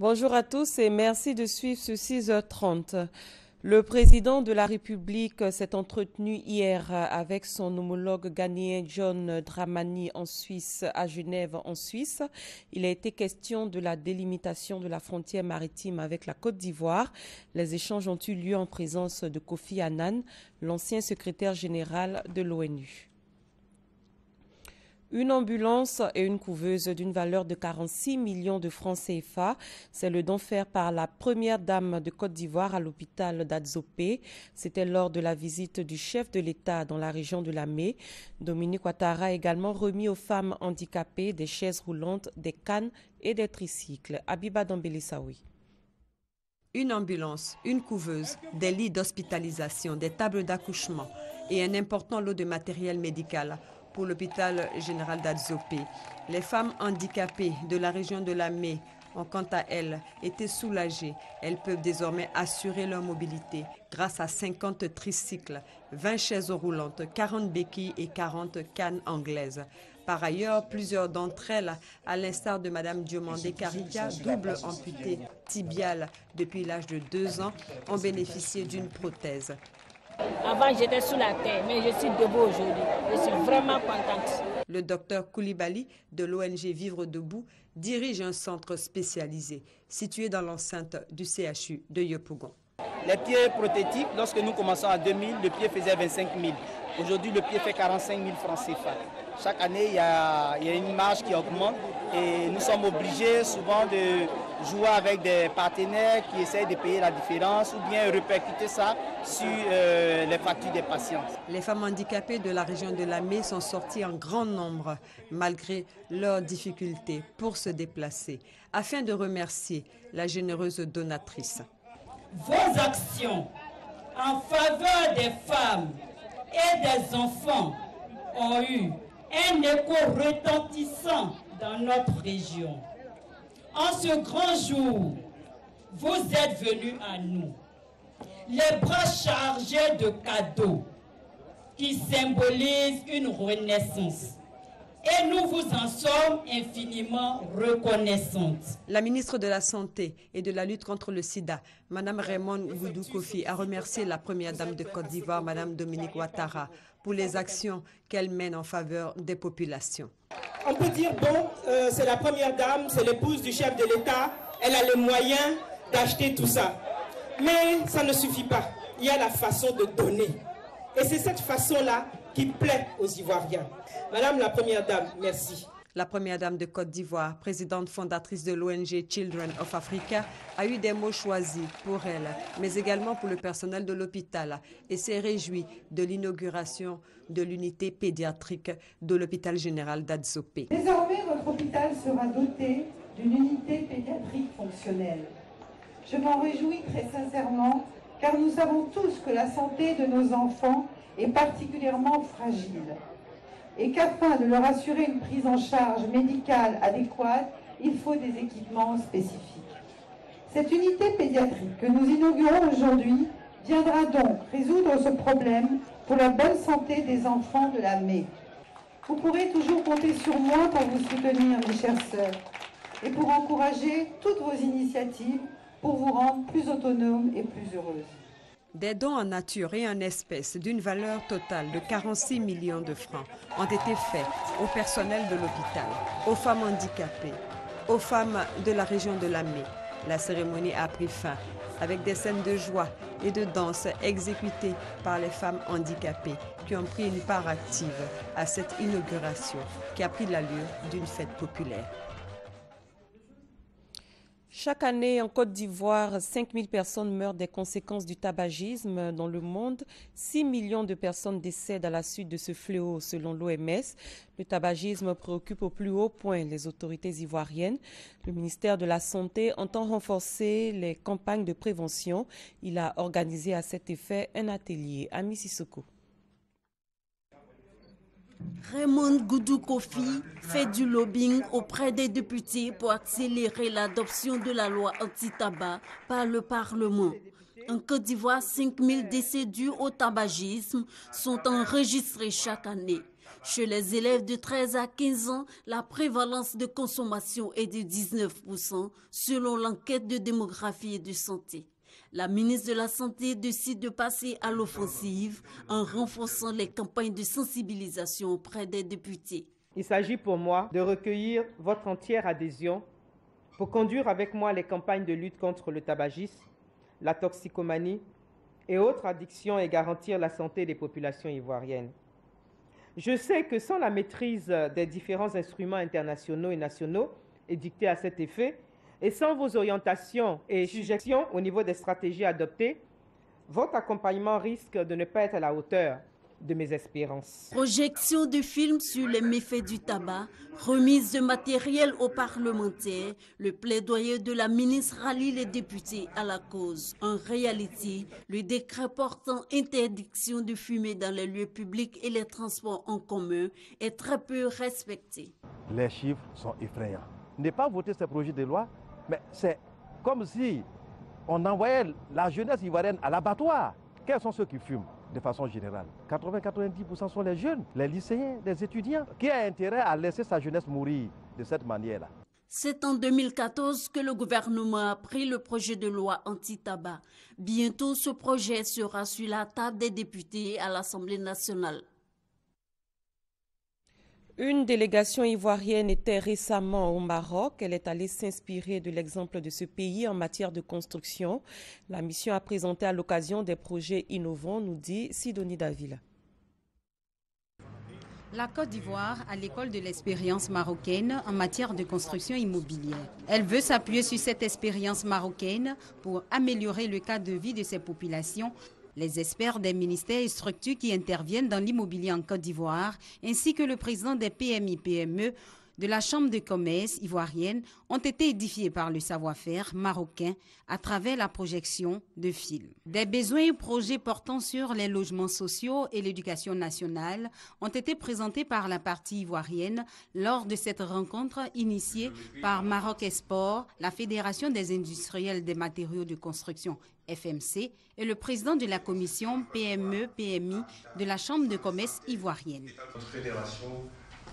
Bonjour à tous et merci de suivre ce 6h30. Le président de la République s'est entretenu hier avec son homologue ghanéen John Dramani en Suisse, à Genève en Suisse. Il a été question de la délimitation de la frontière maritime avec la Côte d'Ivoire. Les échanges ont eu lieu en présence de Kofi Annan, l'ancien secrétaire général de l'ONU. Une ambulance et une couveuse d'une valeur de 46 millions de francs CFA. C'est le don fait par la première dame de Côte d'Ivoire à l'hôpital d'Adzopé. C'était lors de la visite du chef de l'État dans la région de Lamé. Dominique Ouattara a également remis aux femmes handicapées des chaises roulantes, des cannes et des tricycles. Abiba Dambélissaoui. Une ambulance, une couveuse, des lits d'hospitalisation, des tables d'accouchement et un important lot de matériel médical pour l'hôpital général d'Adzopé. Les femmes handicapées de la région de Lamé ont quant à elles été soulagées. Elles peuvent désormais assurer leur mobilité grâce à 50 tricycles, 20 chaises roulantes, 40 béquilles et 40 cannes anglaises. Par ailleurs, plusieurs d'entre elles, à l'instar de Mme Diomandé Karidia, double amputée tibiale depuis l'âge de 2 ans, ont bénéficié d'une prothèse. Avant, j'étais sous la terre, mais je suis debout aujourd'hui. Je suis vraiment contente. Le docteur Koulibaly de l'ONG Vivre Debout dirige un centre spécialisé situé dans l'enceinte du CHU de Yopougon. Les pieds prothétiques, lorsque nous commençons en 2000, le pied faisait 25 000. Aujourd'hui, le pied fait 45 000 francs CFA. Chaque année, il y a une marge qui augmente et nous sommes obligés souvent de jouer avec des partenaires qui essayent de payer la différence ou bien répercuter ça sur les factures des patients. Les femmes handicapées de la région de Lamé sont sorties en grand nombre malgré leurs difficultés pour se déplacer afin de remercier la généreuse donatrice. Vos actions en faveur des femmes et des enfants ont eu un écho retentissant dans notre région. En ce grand jour, vous êtes venus à nous, les bras chargés de cadeaux qui symbolisent une renaissance. Et nous vous en sommes infiniment reconnaissantes. La ministre de la Santé et de la lutte contre le sida, Mme Raymond Goudou Kofi, a remercié la première dame de Côte d'Ivoire, Mme Dominique Ouattara, pour les actions qu'elle mène en faveur des populations. On peut dire, bon, c'est la première dame, c'est l'épouse du chef de l'État, elle a les moyens d'acheter tout ça. Mais ça ne suffit pas, il y a la façon de donner. Et c'est cette façon-là qui plaît aux Ivoiriens. Madame la Première Dame, merci. La Première Dame de Côte d'Ivoire, présidente fondatrice de l'ONG Children of Africa, a eu des mots choisis pour elle, mais également pour le personnel de l'hôpital et s'est réjouie de l'inauguration de l'unité pédiatrique de l'hôpital général d'Adzopé. Désormais, votre hôpital sera doté d'une unité pédiatrique fonctionnelle. Je m'en réjouis très sincèrement, car nous savons tous que la santé de nos enfants est particulièrement fragile et qu'afin de leur assurer une prise en charge médicale adéquate, il faut des équipements spécifiques. Cette unité pédiatrique que nous inaugurons aujourd'hui viendra donc résoudre ce problème pour la bonne santé des enfants de Lamé. Vous pourrez toujours compter sur moi pour vous soutenir, mes chères sœurs, et pour encourager toutes vos initiatives pour vous rendre plus autonomes et plus heureuses. Des dons en nature et en espèces d'une valeur totale de 46 millions de francs ont été faits au personnel de l'hôpital, aux femmes handicapées, aux femmes de la région de Lamé. La cérémonie a pris fin avec des scènes de joie et de danse exécutées par les femmes handicapées qui ont pris une part active à cette inauguration qui a pris l'allure d'une fête populaire. Chaque année, en Côte d'Ivoire, 5 000 personnes meurent des conséquences du tabagisme dans le monde. 6 millions de personnes décèdent à la suite de ce fléau, selon l'OMS. Le tabagisme préoccupe au plus haut point les autorités ivoiriennes. Le ministère de la Santé entend renforcer les campagnes de prévention. Il a organisé à cet effet un atelier à Mississoko. Raymond Goudou Kofi fait du lobbying auprès des députés pour accélérer l'adoption de la loi anti-tabac par le Parlement. En Côte d'Ivoire, 5 000 décès dus au tabagisme sont enregistrés chaque année. Chez les élèves de 13 à 15 ans, la prévalence de consommation est de 19% selon l'enquête de démographie et de santé. La ministre de la Santé décide de passer à l'offensive en renforçant les campagnes de sensibilisation auprès des députés. Il s'agit pour moi de recueillir votre entière adhésion pour conduire avec moi les campagnes de lutte contre le tabagisme, la toxicomanie et autres addictions et garantir la santé des populations ivoiriennes. Je sais que sans la maîtrise des différents instruments internationaux et nationaux édictés à cet effet, et sans vos orientations et suggestions au niveau des stratégies adoptées, votre accompagnement risque de ne pas être à la hauteur de mes espérances. Projection de films sur les méfaits du tabac, remise de matériel aux parlementaires, le plaidoyer de la ministre rallie les députés à la cause. En réalité, le décret portant interdiction de fumer dans les lieux publics et les transports en commun est très peu respecté. Les chiffres sont effrayants. Ne pas voter ce projet de loi, mais c'est comme si on envoyait la jeunesse ivoirienne à l'abattoir. Quels sont ceux qui fument de façon générale? 80-90% sont les jeunes, les lycéens, les étudiants. Qui a intérêt à laisser sa jeunesse mourir de cette manière-là? C'est en 2014 que le gouvernement a pris le projet de loi anti-tabac. Bientôt, ce projet sera sur la table des députés à l'Assemblée nationale. Une délégation ivoirienne était récemment au Maroc. Elle est allée s'inspirer de l'exemple de ce pays en matière de construction. La mission a présenté à l'occasion des projets innovants, nous dit Sidonie Davila. La Côte d'Ivoire a l'école de l'expérience marocaine en matière de construction immobilière. Elle veut s'appuyer sur cette expérience marocaine pour améliorer le cadre de vie de ses populations. Les experts des ministères et structures qui interviennent dans l'immobilier en Côte d'Ivoire, ainsi que le président des PMI-PME de la Chambre de commerce ivoirienne, ont été édifiés par le savoir-faire marocain à travers la projection de films. Des besoins et projets portant sur les logements sociaux et l'éducation nationale ont été présentés par la partie ivoirienne lors de cette rencontre initiée par Maroc Export, la Fédération des industriels des matériaux de construction FMC et le président de la commission PME-PMI de la Chambre de commerce ivoirienne. Notre fédération,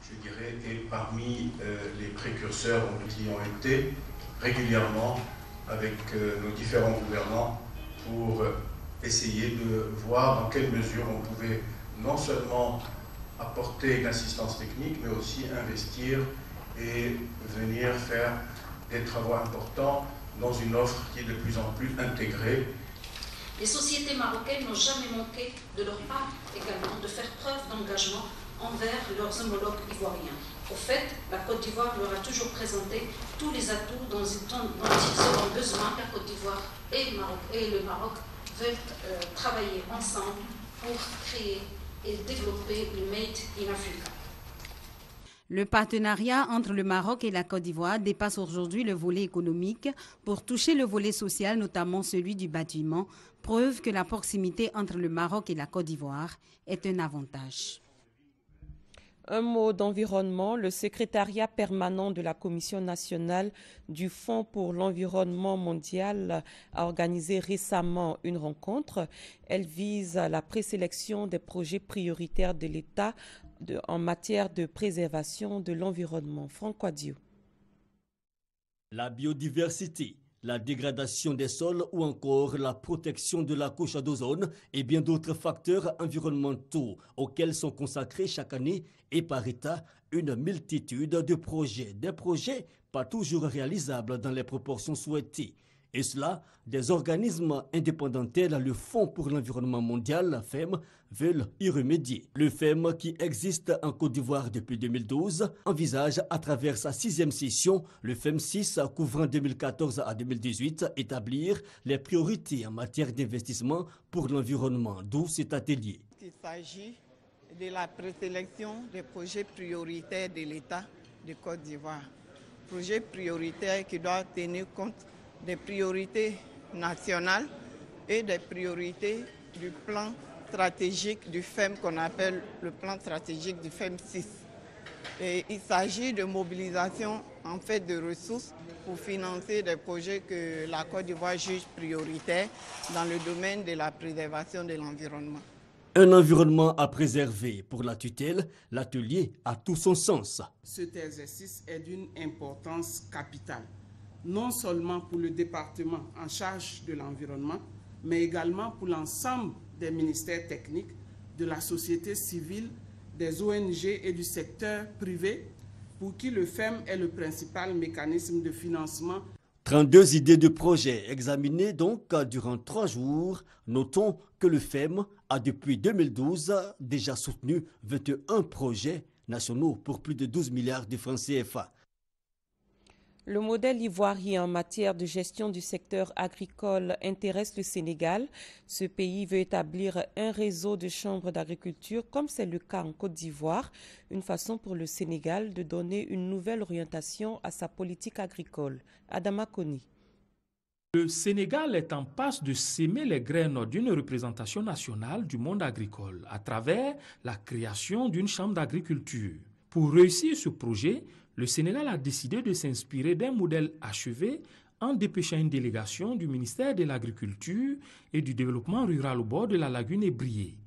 je dirais, est parmi les précurseurs qui ont été régulièrement avec nos différents gouvernants pour essayer de voir dans quelle mesure on pouvait non seulement apporter une assistance technique, mais aussi investir et venir faire des travaux importants dans une offre qui est de plus en plus intégrée. Les sociétés marocaines n'ont jamais manqué de leur part également de faire preuve d'engagement envers leurs homologues ivoiriens. Au fait, la Côte d'Ivoire leur a toujours présenté tous les atouts dont ils auront besoin. La Côte d'Ivoire et le Maroc veulent travailler ensemble pour créer et développer le Made in Africa. Le partenariat entre le Maroc et la Côte d'Ivoire dépasse aujourd'hui le volet économique pour toucher le volet social, notamment celui du bâtiment, preuve que la proximité entre le Maroc et la Côte d'Ivoire est un avantage. Un mot d'environnement. Le secrétariat permanent de la Commission nationale du Fonds pour l'environnement mondial a organisé récemment une rencontre. Elle vise à la présélection des projets prioritaires de l'État en matière de préservation de l'environnement. Franck Wadio. La biodiversité, la dégradation des sols ou encore la protection de la couche d'ozone et bien d'autres facteurs environnementaux auxquels sont consacrés chaque année et par État une multitude de projets. Des projets pas toujours réalisables dans les proportions souhaitées. Et cela, des organismes indépendants tels le Fonds pour l'environnement mondial, la FEM, veulent y remédier. Le FEM, qui existe en Côte d'Ivoire depuis 2012, envisage à travers sa 6e session, le FEM 6, couvrant 2014 à 2018, établir les priorités en matière d'investissement pour l'environnement, d'où cet atelier. Il s'agit de la présélection des projets prioritaires de l'État de Côte d'Ivoire. Projets prioritaires qui doivent tenir compte des priorités nationales et des priorités du plan stratégique du FEM qu'on appelle le plan stratégique du FEM 6. Et il s'agit de mobilisation en fait de ressources pour financer des projets que la Côte d'Ivoire juge prioritaires dans le domaine de la préservation de l'environnement. Un environnement à préserver. Pour la tutelle, l'atelier a tout son sens. Cet exercice est d'une importance capitale, non seulement pour le département en charge de l'environnement, mais également pour l'ensemble des ministères techniques, de la société civile, des ONG et du secteur privé, pour qui le FEM est le principal mécanisme de financement. 32 idées de projets examinées donc durant 3 jours. Notons que le FEM a depuis 2012 déjà soutenu 21 projets nationaux pour plus de 12 milliards de francs CFA. Le modèle ivoirien en matière de gestion du secteur agricole intéresse le Sénégal. Ce pays veut établir un réseau de chambres d'agriculture, comme c'est le cas en Côte d'Ivoire, une façon pour le Sénégal de donner une nouvelle orientation à sa politique agricole. Adama Koni. Le Sénégal est en passe de s'aimer les graines d'une représentation nationale du monde agricole à travers la création d'une chambre d'agriculture. Pour réussir ce projet, le Sénégal a décidé de s'inspirer d'un modèle achevé en dépêchant une délégation du ministère de l'Agriculture et du Développement rural au bord de la lagune Ébrié.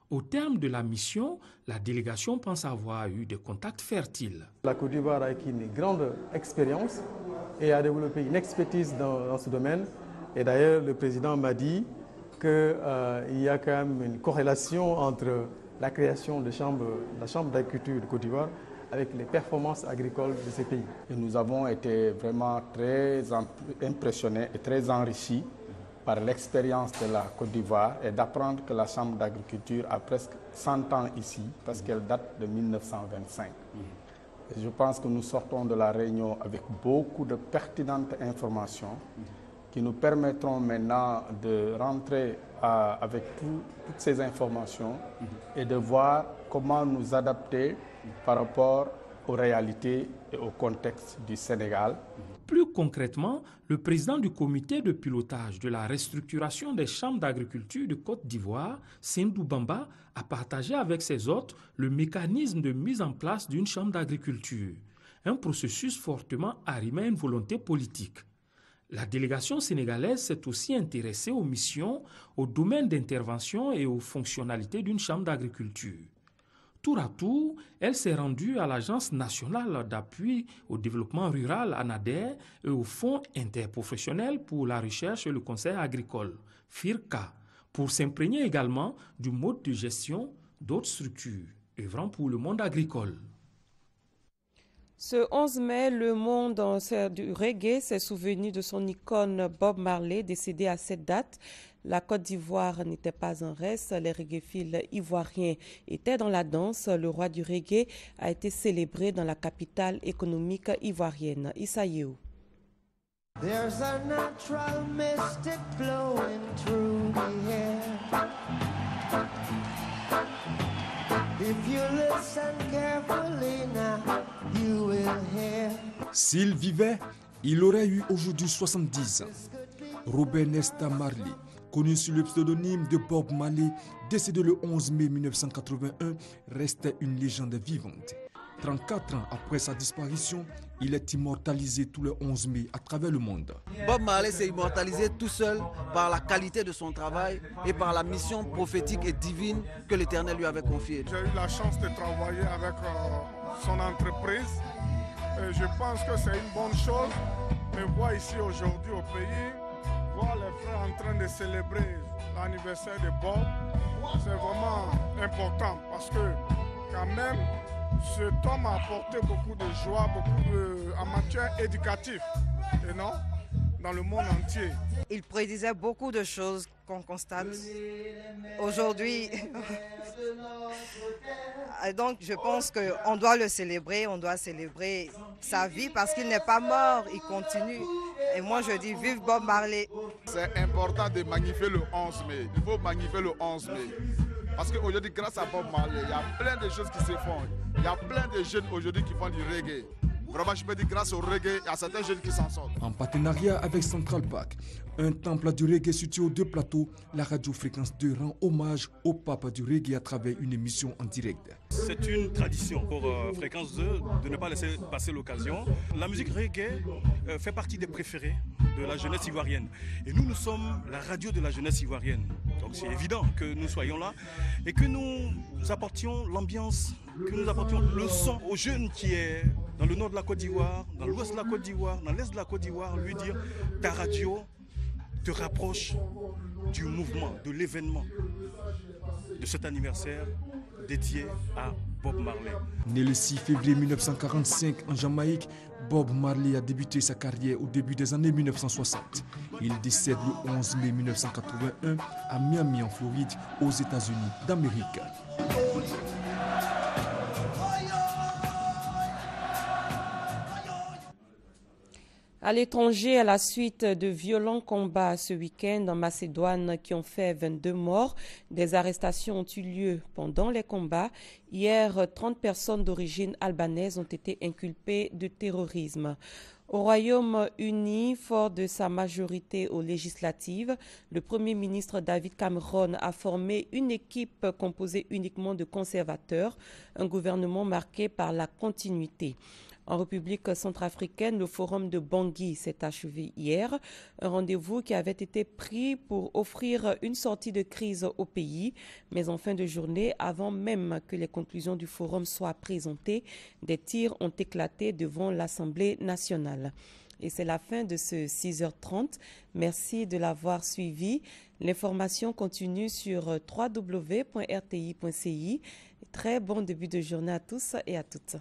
Au terme de la mission, la délégation pense avoir eu des contacts fertiles. La Côte d'Ivoire a acquis une grande expérience et a développé une expertise dans ce domaine. Et d'ailleurs, le président m'a dit qu'il y a quand même une corrélation entre la création de la Chambre d'agriculture de Côte d'Ivoire avec les performances agricoles de ces pays. Et nous avons été vraiment très impressionnés et très enrichis par l'expérience de la Côte d'Ivoire et d'apprendre que la Chambre d'agriculture a presque 100 ans ici, parce qu'elle date de 1925. Et je pense que nous sortons de la réunion avec beaucoup de pertinentes informations qui nous permettront maintenant de rentrer avec toutes ces informations et de voir comment nous adapter par rapport aux réalités et au contexte du Sénégal. Plus concrètement, le président du comité de pilotage de la restructuration des chambres d'agriculture de Côte d'Ivoire, Sindou Bamba, a partagé avec ses hôtes le mécanisme de mise en place d'une chambre d'agriculture, un processus fortement arrimé à une volonté politique. La délégation sénégalaise s'est aussi intéressée aux missions, aux domaines d'intervention et aux fonctionnalités d'une chambre d'agriculture. Tour à tour, elle s'est rendue à l'Agence nationale d'appui au développement rural ANADER et au Fonds interprofessionnel pour la recherche et le conseil agricole, FIRCA, pour s'imprégner également du mode de gestion d'autres structures œuvrant pour le monde agricole. Ce 11 mai, le monde du reggae s'est souvenu de son icône Bob Marley, décédé à cette date. La Côte d'Ivoire n'était pas en reste, les reggaephiles ivoiriens étaient dans la danse. Le roi du reggae a été célébré dans la capitale économique ivoirienne, Issa Yehu. There's a natural mystic flowing through the air. If you listen carefully now, you will hear. S'il vivait, il aurait eu aujourd'hui 70 ans. Robert Nesta Marley, connu sous le pseudonyme de Bob Marley, décédé le 11 mai 1981, restait une légende vivante. 34 ans après sa disparition, il est immortalisé tous les 11 mai à travers le monde. Bob Marley s'est immortalisé tout seul par la qualité de son travail et par la mission prophétique et divine que l'Éternel lui avait confiée. J'ai eu la chance de travailler avec son entreprise et je pense que c'est une bonne chose. Me voir ici aujourd'hui au pays, voir les frères en train de célébrer l'anniversaire de Bob, c'est vraiment important parce que quand même, cet homme a apporté beaucoup de joie, en matière éducative, et non, dans le monde entier. Il prédisait beaucoup de choses qu'on constate aujourd'hui. Donc je pense qu'on doit le célébrer, on doit célébrer sa vie parce qu'il n'est pas mort, il continue. Et moi je dis vive Bob Marley. C'est important de magnifier le 11 mai, il faut magnifier le 11 mai. Parce qu'aujourd'hui, grâce à Bob Marley, il y a plein de choses qui se font. Il y a plein de jeunes aujourd'hui qui font du reggae. Vraiment, je peux dire grâce au reggae, il y a certains jeunes qui s'en sortent. En partenariat avec Central Park, un temple du reggae situé aux 2 plateaux, la radio Fréquence 2 rend hommage au pape du reggae à travers une émission en direct. C'est une tradition pour Fréquence 2 de ne pas laisser passer l'occasion. La musique reggae fait partie des préférés de la jeunesse ivoirienne. Et nous sommes la radio de la jeunesse ivoirienne. Donc c'est évident que nous soyons là et que nous apportions l'ambiance, que nous apportions le son aux jeunes qui est dans le nord de la Côte d'Ivoire, dans l'ouest de la Côte d'Ivoire, dans l'est de la Côte d'Ivoire, lui dire ta radio te rapproche du mouvement, de l'événement, de cet anniversaire dédié à Bob Marley. Né le 6 février 1945 en Jamaïque, Bob Marley a débuté sa carrière au début des années 1960. Il décède le 11 mai 1981 à Miami en Floride, aux États-Unis d'Amérique. À l'étranger, à la suite de violents combats ce week-end en Macédoine qui ont fait 22 morts, des arrestations ont eu lieu pendant les combats. Hier, 30 personnes d'origine albanaise ont été inculpées de terrorisme. Au Royaume-Uni, fort de sa majorité aux législatives, le Premier ministre David Cameron a formé une équipe composée uniquement de conservateurs, un gouvernement marqué par la continuité. En République centrafricaine, le forum de Bangui s'est achevé hier, un rendez-vous qui avait été pris pour offrir une sortie de crise au pays. Mais en fin de journée, avant même que les conclusions du forum soient présentées, des tirs ont éclaté devant l'Assemblée nationale. Et c'est la fin de ce 6h30. Merci de l'avoir suivi. L'information continue sur www.rti.ci. Très bon début de journée à tous et à toutes.